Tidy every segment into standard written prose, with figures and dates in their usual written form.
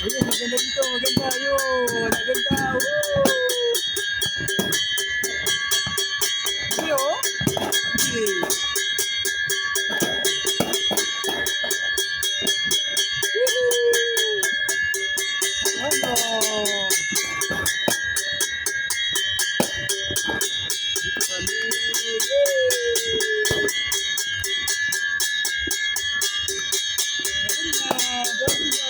Ayun, maganda dito, maganda. Ayun, maganda. Woo! Sige, oh. Sige. Woohoo! Ano? Dito kami. Woo! Maganda, ganda.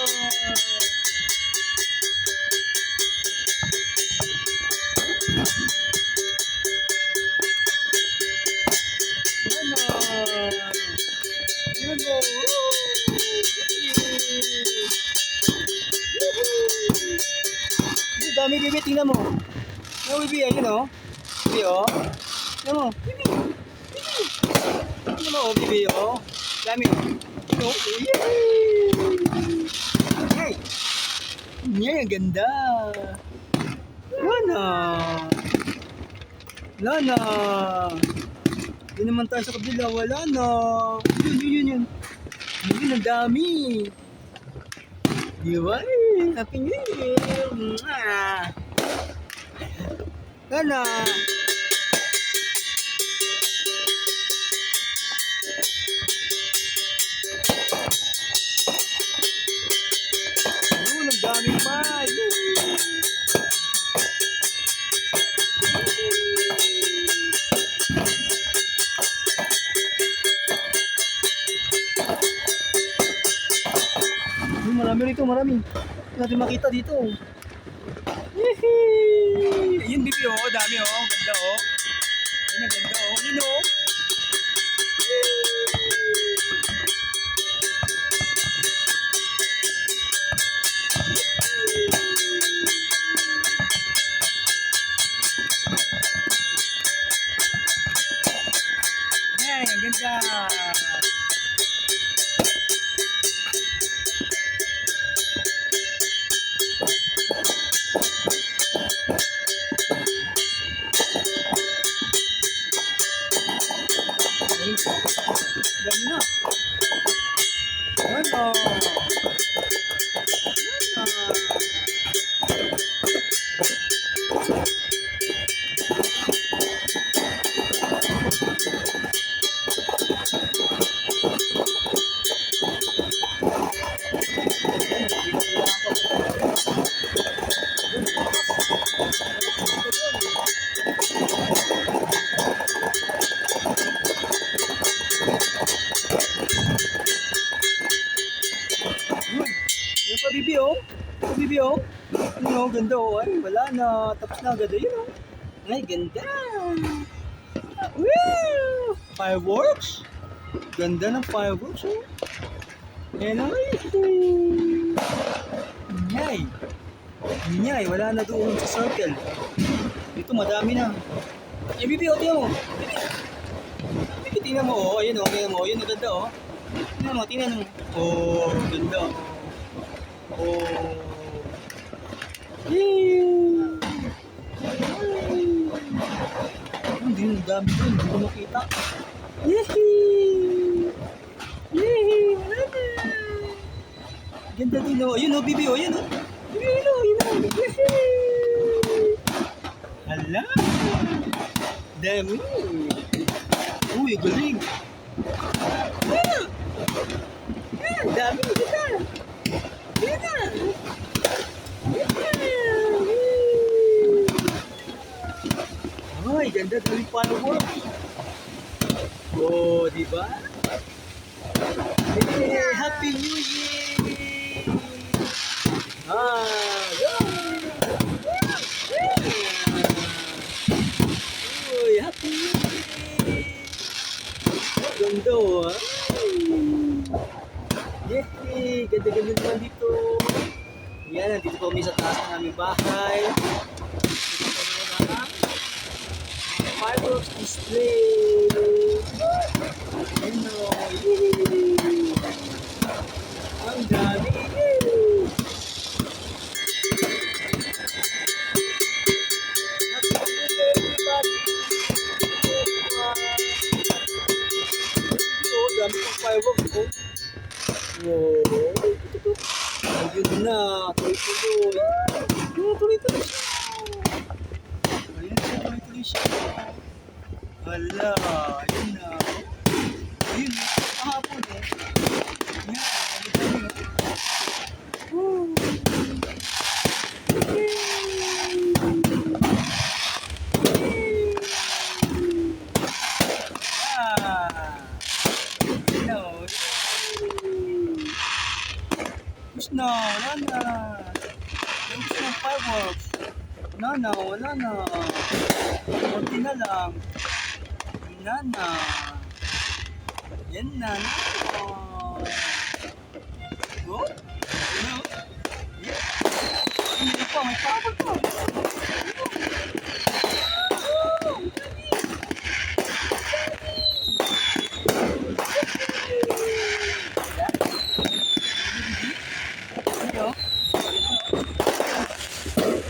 Ano? Yun mo. Woo! Ang dami, bibi, tingnan mo. Yung bibi, ayun oh. Bibi oh. Tingnan mo. Bibi. Tingnan mo oh, bibi oh. Dami oh. Tingnan mo. Yay! Yay, ang ganda. Lana. Lana. Yun naman tayo sa kabila. Wala na. Yun. Yun, ang dami. Di ba? Happy New Year. Mwah. Lana. Yun, ang dami pa. Marami rito, marami. Hindi natin makita dito. Yehey! Ayun, bibi oh, dami oh. Ang ganda oh. Ayun, ang ganda oh. Yun oh. Ay, ang ganda. Dami na. Ano? Yung pa bibi oh. Yung bibi oh. Yun oh, ganda oh. Ay, wala na. Tapos na agad. Yun oh. Ay, ganda. Woo! Fireworks. Ganda ng fireworks oh. Ayan oh. Nyay. Nyay, wala na doon sa circle. Dito madami na. Ay, bibi oh, tingnan mo. Bibi, tingnan mo oh. Ayun oh, tingnan mo. Yun, ang ganda oh. Tingnan mo. Oh, ganda. Oh. Yay! Hindi, ang dami doon. Hindi ko makita. Yehey! Yehey! Wala na. Ganda din oh. Ayun oh, bibi oh. Ayun oh. Bibi, ayun oh. Yehey! Hala! Dami! Uy, galing! Ah! Ah, dami! Ganda! Ganda! Ay, ganda dami fireworks. Oh, di ba? Hey, Happy New Year! Ah, yeah! Uy, Happy New Year! Ganda oh, ah. Yehey! Ganda-ganda naman dito. Yan, nandito kami sa taas ng aming bahay. Fireworks display. Ano? Yehey! Ang dami. Dami pang fireworks ko. Wow. Yun na, tuloy-tuloy. Tuloy-tuloy siya. Ayun siya, tuloy-tuloy siya. Wala, ayun na. Ayun, kahapon eh. Yan, ano ba yun? Woo! Ah! No. Tapos na, wala na. Tapos na ang fireworks. Wala na. Kunti na lang. Wala na. Yan na. Oh? Ano? Yeah. Ano pa? May power pa.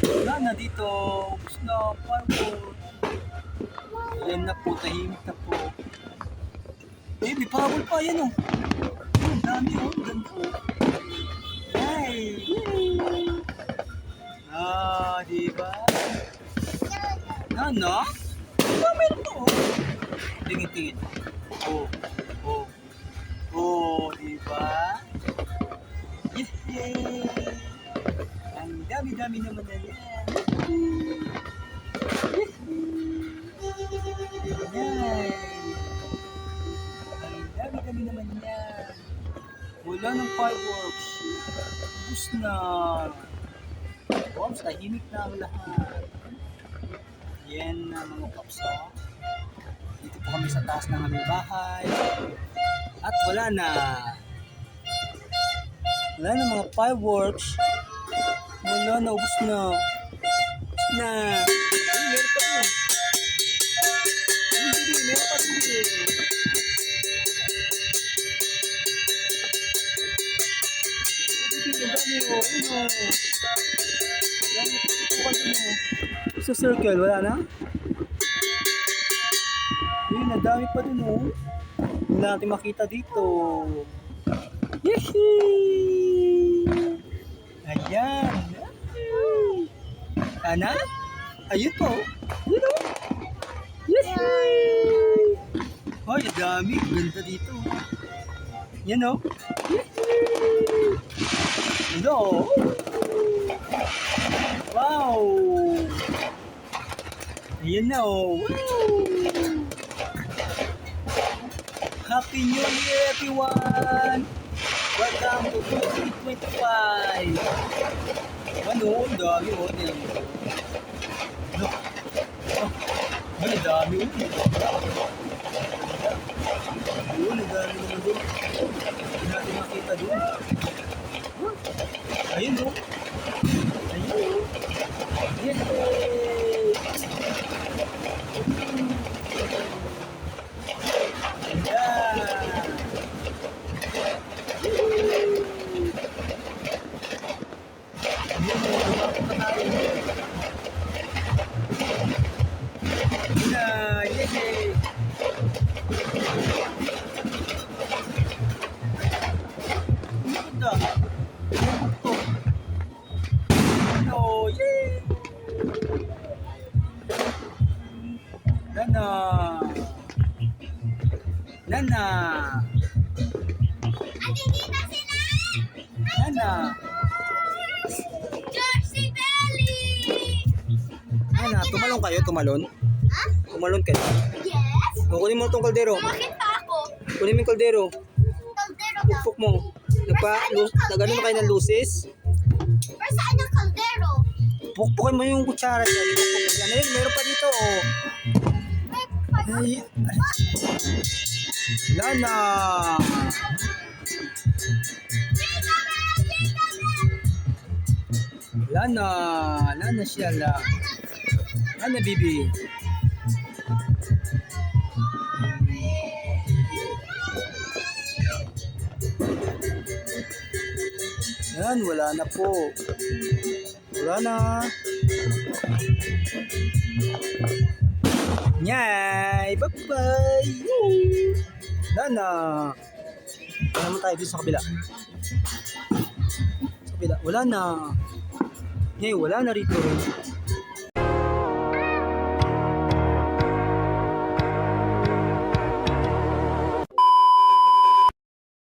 Wala na dito. Ubus na. Fireworks. Yan na po. Tahimik na po. Eh, may power pa. Yan o. Ang dami o. Ganda o. Ay. Ah, diba? Ano? Ah, meron po. Tingin. Oh, diba? Yay! Ang dami-dami naman na yan. Yay! Ang dami-dami naman yan. Wala ng fireworks. Ubus na. Pops, tahimik na ang lahat. Yan na mga pops. Dito po kami sa taas ng aming bahay. At wala na. Wala na mga fireworks. Wala na, ubus na. Ubus na. Ay, meron pa po. Hindi, meron pa din. Ang dami o. Sa circle, wala na? Yun, ang dami pa dun o. Hindi natin makita dito. Yehey! Ayan. Ana? Ayun po. Yun o. Yehey! Ay, ang dami. Ganda dito. Yan o. Yehey! Hello. Wow! Ayan na o. Wow! Happy New Year, everyone! Welcome to 2025! Ano? Ang dami o. Ang dami o. Ang dami naman doon. Hindi natin makita doon. Ayun o. Ayun o. Yay! Nana! Andito sila! Nana! Jersey Belly! Nana, tumalon kayo? Tumalon? Ha? Tumalon kayo? Yes? O, kunin mo itong kaldero. Bakit pa ako? Kunin mo yung kaldero. Kaldero daw. Pukpok mo. Nagano na kayo ng lusis? Pero saan ang kaldero? Pukpukin mo yung kutsara niya. Yan, ayun, meron pa dito, oh. Ay, Lana! Lana siya lang. Lana, bibi. Yan, wala na po. Wala na. Nyay! Bye-bye! Wala na. Wala naman tayo dito sa kabila. Sa Wala na. Ngayon, wala na rito.